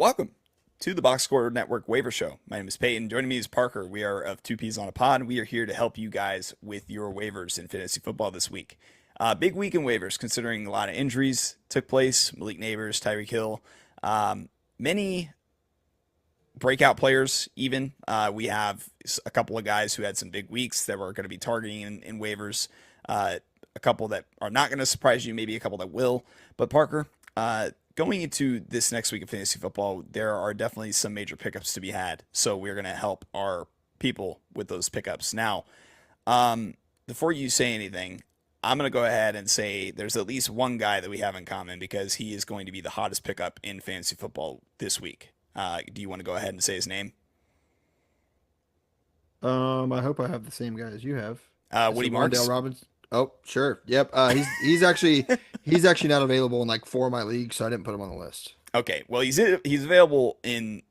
Welcome to the Box Score Network Waiver Show. My name is Peyton. Joining me is Parker. We are of Two Peas on a Pod. We are here to help you guys with your waivers in fantasy football this week. Big week in waivers, considering a lot of injuries took place. Malik Neighbors, Tyreek Hill, many breakout players. Even we have a couple of guys who had some big weeks that we're going to be targeting in waivers. A couple that are not going to surprise you, maybe a couple that will. But Parker, going into this next week of fantasy football, there are definitely some major pickups to be had. So we're going to help our people with those pickups. Now, before you say anything, I'm going to go ahead and say there's at least one guy that we have in common because he is going to be the hottest pickup in fantasy football this week. Do you want to go ahead and say his name? I hope I have the same guy as you have. Is Woody it Wandale Marks? Robinson? Oh, sure. Yep. He's actually not available in like four of my leagues, so I didn't put him on the list. Okay, well he's available in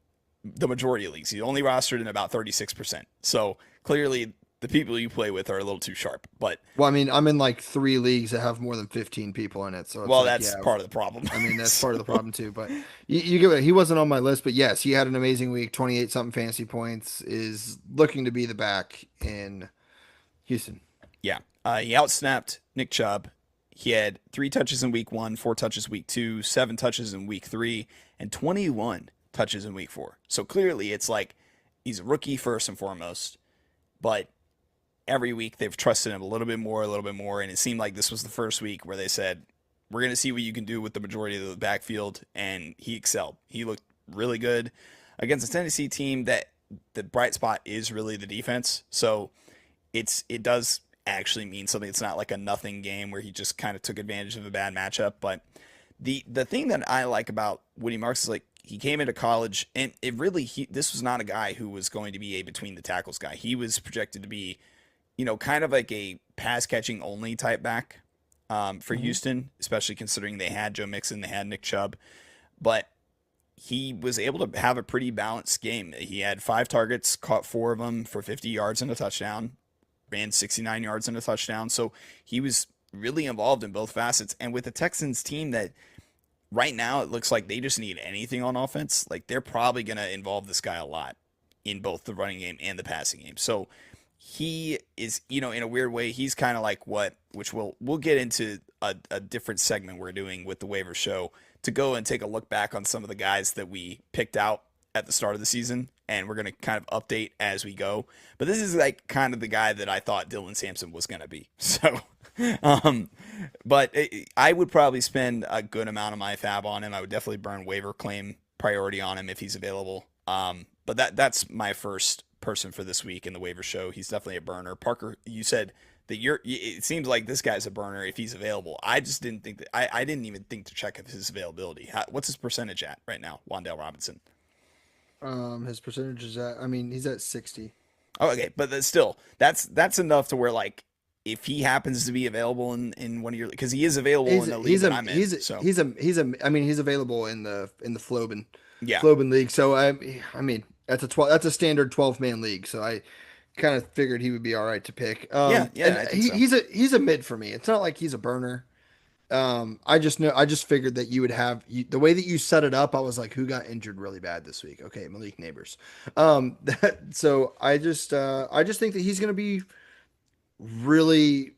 the majority of leagues. He's only rostered in about 36%. So clearly the people you play with are a little too sharp. But Well, I mean, I'm in like three leagues that have more than 15 people in it, so it's well, like, that's yeah. part of the problem. I mean, that's part of the So, problem too. But you give it. He wasn't on my list, but yes, he had an amazing week. 28 something fantasy points. Is looking to be the back in Houston. yeah, he outsnapped Nick Chubb. He had 3 touches in week 1, 4 touches week 2, 7 touches in week 3, and 21 touches in week 4. So clearly, it's like he's a rookie first and foremost, but every week they've trusted him a little bit more, and it seemed like this was the first week where they said, "We're going to see what you can do with the majority of the backfield," and he excelled. He looked really good against a Tennessee team that the bright spot is really the defense. So it does actually mean something. It's not like a nothing game where he just kind of took advantage of a bad matchup. But the thing that I like about Woody Marks is like he came into college and this was not a guy who was going to be a between the tackles guy. He was projected to be, kind of like a pass catching only type back for Hmm. Houston, especially considering they had Joe Mixon, they had Nick Chubb, but he was able to have a pretty balanced game. He had 5 targets, caught 4 of them for 50 yards and a touchdown, ran 69 yards and a touchdown. So he was really involved in both facets. And with the Texans team that right now it looks like they just need anything on offense, like they're probably going to involve this guy a lot in both the running game and the passing game. So he is, in a weird way, he's kind of like which we'll get into a different segment we're doing with the waiver show to go and take a look back on some of the guys that we picked out at the start of the season, and we're going to kind of update as we go. But this is like kind of the guy that I thought Dylan Sampson was going to be. So, um, but I would probably spend a good amount of my fab on him. I would definitely burn waiver claim priority on him if he's available. But that's my first person for this week in the waiver show. He's definitely a burner. Parker, you said that it seems like this guy's a burner if he's available. I just didn't think that I didn't even think to check his availability. What's his percentage at right now, Wandale Robinson? His percentage is at. I mean, he's at 60. Oh, okay, but still, that's enough to where like if he happens to be available in one of your because he is available in the league that I'm in. So I mean, he's available in the yeah, Floban league. So I mean, that's a standard 12-man league. So I kind of figured he would be all right to pick. yeah, And I think so. he's a mid for me. It's not like he's a burner. I just figured that you would have the way that you set it up. I was like, who got injured really bad this week? Okay, Malik Neighbors. So I just think that he's going to be really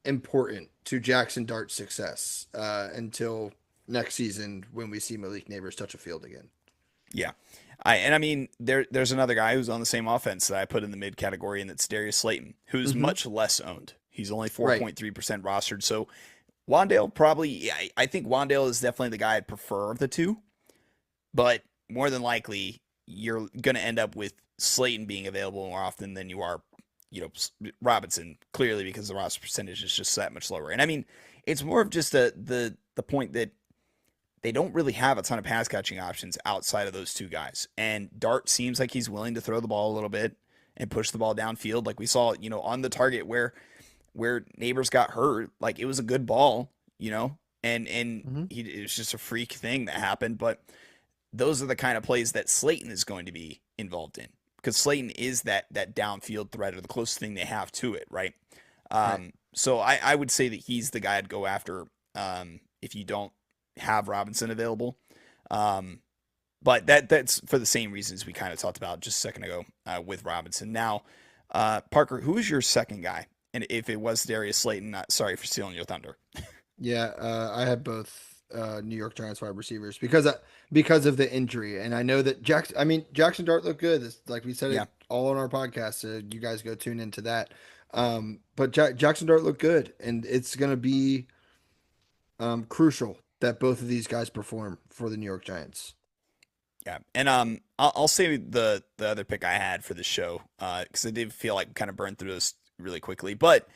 important to Jackson Dart's success until next season when we see Malik Neighbors touch a field again. Yeah. I mean there's another guy who's on the same offense that I put in the mid category, and that's Darius Slayton, who's Hmm. much less owned. He's only Right. 4.3% rostered. So Wandale probably I think Wandale is definitely the guy I'd prefer of the two, but more than likely you're going to end up with Slayton being available more often than you are, Robinson, clearly because the roster percentage is just that much lower. And I mean, it's more of just the point that they don't really have a ton of pass catching options outside of those two guys. And Dart seems like he's willing to throw the ball a little bit and push the ball downfield, like we saw, on the target where Neighbors got hurt. Like it was a good ball, and Hmm. it was just a freak thing that happened. But those are the kind of plays that Slayton is going to be involved in because Slayton is that downfield threat or the closest thing they have to it, right? Right. So I would say that he's the guy I'd go after if you don't have Robinson available. Um, But that's for the same reasons we kind of talked about just a second ago with Robinson. Now, Parker, who is your second guy? And if it was Darius Slayton, sorry for stealing your thunder. Yeah, I had both New York Giants wide receivers because of the injury, and I know that Jackson. I mean, Jackson Dart looked good. Like we said Yeah. it all on our podcast. So you guys go tune into that. But Jackson Dart looked good, and it's going to be crucial that both of these guys perform for the New York Giants. Yeah, and I'll say the other pick I had for the show because I did feel like kind of burned through this really quickly, but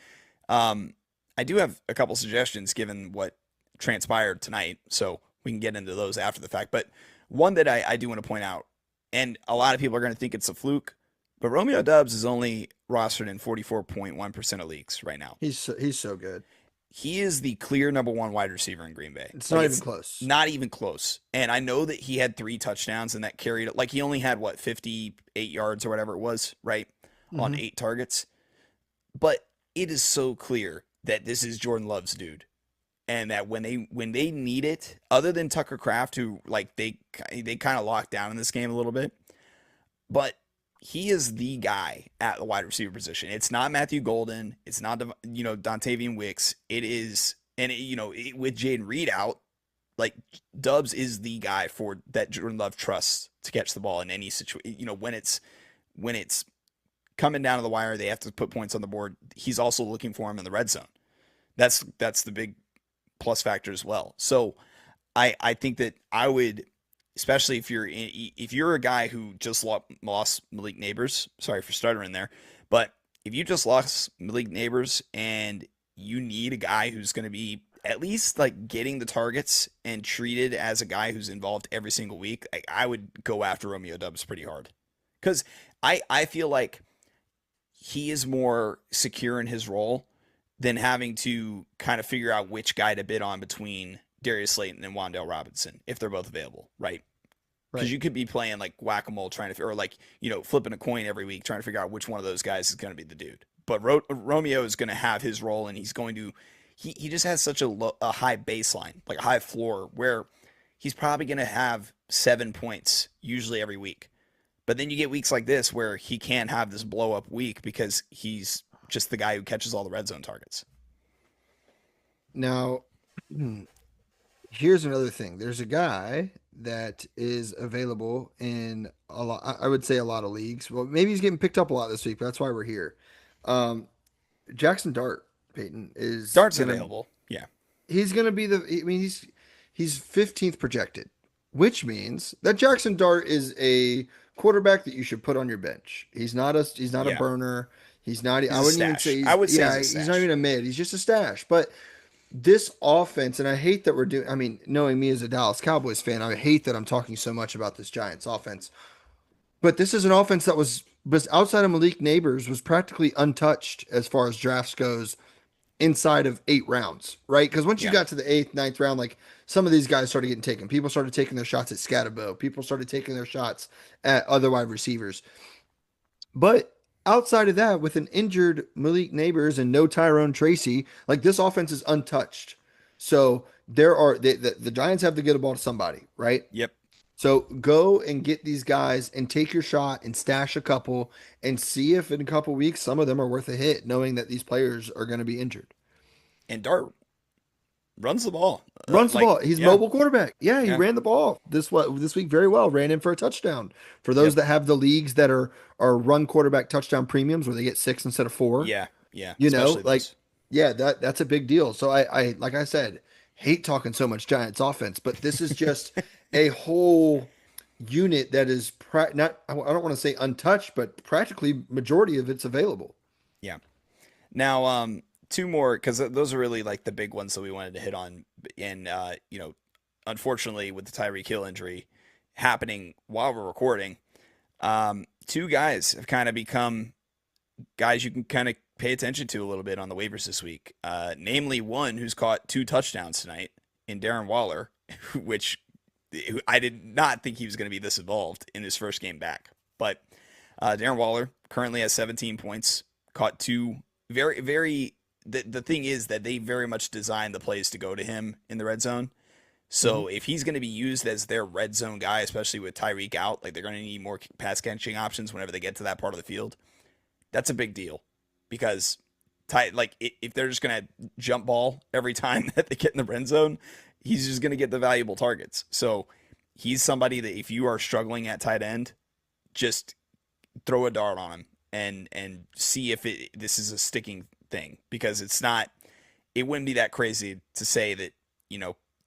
I do have a couple suggestions given what transpired tonight, so we can get into those after the fact. But one that I do want to point out, and a lot of people are going to think it's a fluke, but Romeo Dubs is only rostered in 44.1% of leagues right now. He's so good. He is the clear number one wide receiver in Green Bay. It's not even close. Not even close. And I know that he had 3 touchdowns and that carried it. Like he only had 58 yards or whatever it was, right? On 8 targets. But it is so clear that this is Jordan Love's dude. And that when they need it, other than Tucker Kraft, who like they kind of locked down in this game a little bit, but he is the guy at the wide receiver position. It's not Matthew Golden. It's not, Dontavian Wicks. It is, and with Jaden Reed out, like Dubs is the guy for that Jordan Love trusts to catch the ball in any situation. When it's coming down to the wire, they have to put points on the board. He's also looking for him in the red zone. That's the big plus factor as well. So I think that I would, especially if you're a guy who just lost Malik Neighbors, sorry for stuttering there, but if you just lost Malik Neighbors and you need a guy who's going to be at least like getting the targets and treated as a guy who's involved every single week, I would go after Romeo Dubs pretty hard. Because I feel like he is more secure in his role than having to kind of figure out which guy to bid on between Darius Slayton and Wan'Dale Robinson if they're both available, right? Because you could be playing like whack-a-mole or like, flipping a coin every week trying to figure out which one of those guys is going to be the dude. But Romeo is going to have his role, and he's going to he just has such a high baseline, like a high floor, where he's probably going to have 7 points usually every week. But then you get weeks like this where he can't have this blow-up week because he's just the guy who catches all the red zone targets. Now, here's another thing. There's a guy that is available in a lot. I would say a lot of leagues. Well, maybe he's getting picked up a lot this week, but that's why we're here. Jackson Dart, Peyton is Dart's available. Yeah, he's going to be he's 15th projected, which means that Jackson Dart is a quarterback that you should put on your bench. He's not a burner. He's not. I wouldn't even say. He's not even a mid. He's just a stash. But this offense, and I hate that we're doing. I mean, knowing me as a Dallas Cowboys fan, I hate that I'm talking so much about this Giants offense. But this is an offense that was outside of Malik Neighbors was practically untouched as far as drafts goes inside of 8 rounds, right? Because once you got to the 8th, 9th round, like some of these guys started getting taken. People started taking their shots at Scatterbo. People started taking their shots at other wide receivers. But outside of that, with an injured Malik Neighbors and no Tyrone Tracy, like this offense is untouched. So the Giants have to get a ball to somebody, right? Yep. So go and get these guys and take your shot and stash a couple and see if in a couple weeks some of them are worth a hit, knowing that these players are going to be injured. And Dart runs the ball. The ball. He's mobile quarterback. Yeah, he ran the ball this week very well. Ran in for a touchdown. For those that have the leagues that are run quarterback touchdown premiums where they get 6 instead of 4. Yeah. That's a big deal. So I like I said, hate talking so much Giants offense, but this is just a whole unit that is I don't want to say untouched, but practically majority of it's available. Yeah. Now, 2 more, because those are really like the big ones that we wanted to hit on. And, unfortunately, with the Tyreek Hill injury happening while we're recording, 2 guys have kind of become guys you can kind of pay attention to a little bit on the waivers this week. Namely, one who's caught 2 touchdowns tonight in Darren Waller, which I did not think he was going to be this involved in his first game back. But Darren Waller currently has 17 points, caught 2 very, very. The thing is that they very much designed the plays to go to him in the red zone. Mm-hmm. So if he's going to be used as their red zone guy, especially with Tyreek out, like they're going to need more pass catching options whenever they get to that part of the field. That's a big deal because if they're just going to jump ball every time that they get in the red zone, he's just going to get the valuable targets. So he's somebody that if you are struggling at tight end, just throw a dart on him and see if this is a sticking thing because it's not. It wouldn't be that crazy to say that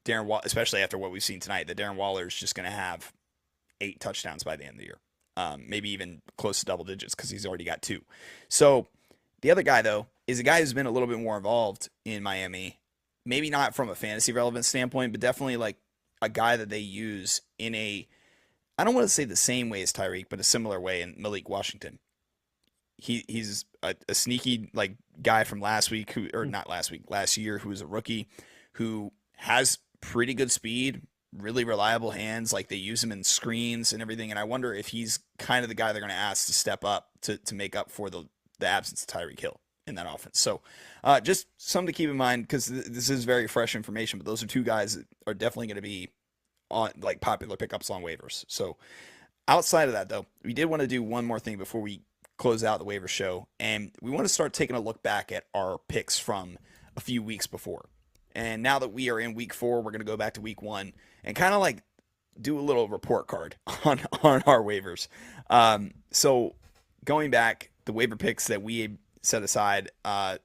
Darren Waller, especially after what we've seen tonight, that Darren Waller is just going to have 8 touchdowns by the end of the year, maybe even close to double digits because he's already got 2. So the other guy though is a guy who's been a little bit more involved in Miami, maybe not from a fantasy relevant standpoint, but definitely like a guy that they use in a I don't want to say the same way as Tyreek, but a similar way in Malik Washington. He's a sneaky like guy from last week who or not last week, last year who was a rookie who has pretty good speed, really reliable hands. Like they use him in screens and everything. And I wonder if he's kind of the guy they're going to ask to step up to make up for the absence of Tyreek Hill in that offense. So just something to keep in mind because this is very fresh information. But those are 2 guys that are definitely going to be on like popular pickups on waivers. So outside of that, though, we did want to do one more thing before we close out the waiver show, and we want to start taking a look back at our picks from a few weeks before. And now that we are in week 4, we're going to go back to week 1 and kind of like do a little report card on our waivers. So going back, the waiver picks that we set aside,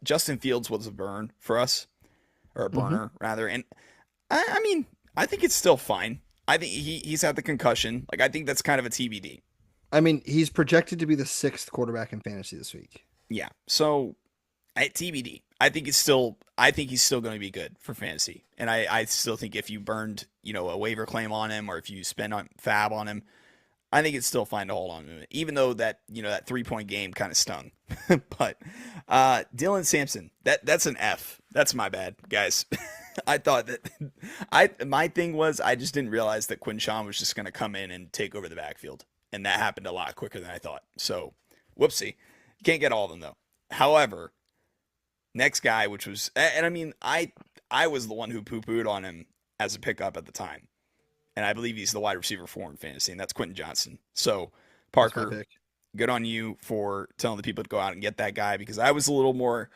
Justin Fields was a burn for us, or a Mm-hmm. burner rather, and I mean I think it's still fine. I think he's had the concussion. Like I think that's kind of a TBD. I mean, he's projected to be the 6th quarterback in fantasy this week. Yeah. So at TBD, I think he's still going to be good for fantasy. And I still think if you burned, a waiver claim on him or if you spend on fab on him, I think it's still fine to hold on to him, even though that, that 3-point game kind of stung. But Dylan Sampson, that's an F. That's my bad, guys. I thought that my thing was I just didn't realize that Quinshawn was just going to come in and take over the backfield. And that happened a lot quicker than I thought. So, whoopsie. Can't get all of them though. However, next guy, which was, and I mean, I was the one who poo-pooed on him as a pickup at the time, and I believe he's the wide receiver 4 in fantasy, and that's Quentin Johnson. So, That's my Parker, pick. good on you for telling the people to go out and get that guy because I was a little more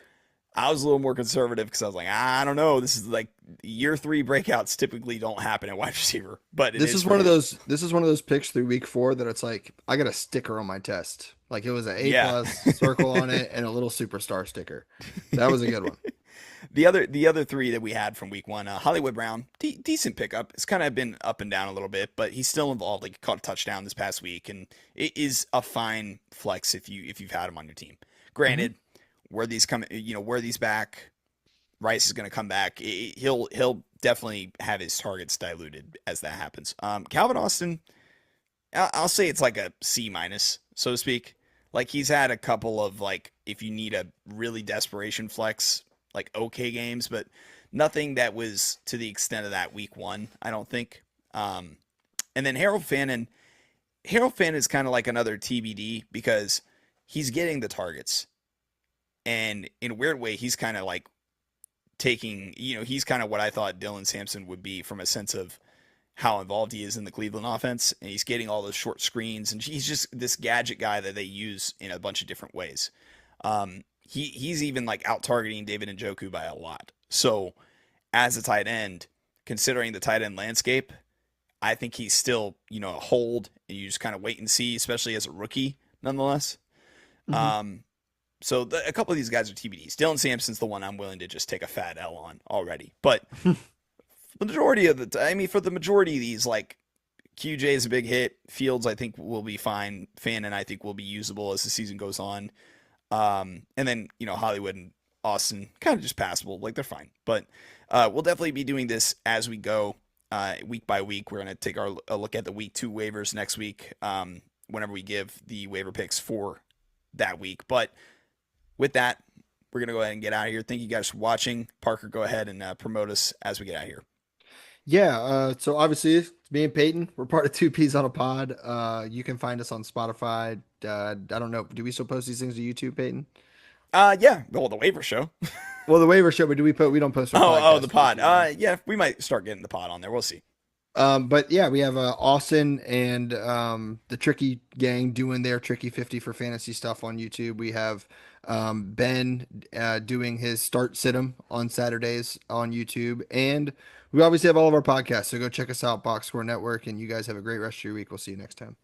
conservative because I was like, I don't know. This is like year 3 breakouts typically don't happen at wide receiver, but it This is is for one of him. those. This is one of those picks through week 4 that it's like I got a sticker on my test. Like it was an A Yeah. plus circle on it and a little superstar sticker. That was a good one. The other 3 that we had from week 1, Hollywood Brown, decent pickup. It's kind of been up and down a little bit, but he's still involved. Like he caught a touchdown this past week, and it is a fine flex if you've had him on your team. Hmm. Granted, where these back, Rice is going to come back. He'll definitely have his targets diluted as that happens. Calvin Austin, I'll say it's like a C minus, so to speak. Like he's had a couple of like if you need a really desperation flex, like okay games, but nothing that was to the extent of that week 1. I don't think. And then Harold Fannin. Harold Fannin is kind of like another TBD because he's getting the targets, and in a weird way, he's kind of like taking. He's kind of what I thought Dylan Sampson would be from a sense of how involved he is in the Cleveland offense, and he's getting all those short screens, and he's just this gadget guy that they use in a bunch of different ways. He's even like out targeting David Njoku by a lot. So as a tight end, considering the tight end landscape, I think he's still a hold, and you just kind of wait and see, especially as a rookie, nonetheless. Hmm. Um, so a couple of these guys are TBDs. Dylan Sampson's the one I'm willing to just take a fat L on already, but the majority of I mean, for the majority of these, like QJ is a big hit. Fields, I think, will be fine. Fannin, I think, will be usable as the season goes on. And then, Hollywood and Austin, kind of just passable. Like, they're fine. But we'll definitely be doing this as we go, week by week. We're going to take a look at the week 2 waivers next week, whenever we give the waiver picks for that week. But with that, we're going to go ahead and get out of here. Thank you guys for watching. Parker, go ahead and promote us as we get out of here. Yeah. So obviously, it's me and Peyton. We're part of Two Peas on a Pod. You can find us on Spotify. I don't know. Do we still post these things to YouTube, Peyton? Yeah, well, the waiver show. Well, the waiver show, but do we put? We don't post our Oh, the podcast pod. weekly, right? Yeah, we might start getting the pod on there. We'll see. But yeah, we have Austin and the Tricky Gang doing their Tricky 50 for fantasy stuff on YouTube. We have Ben doing his Start Situm on Saturdays on YouTube, and we obviously have all of our podcasts. So go check us out, Box Score Network, and you guys have a great rest of your week. We'll see you next time.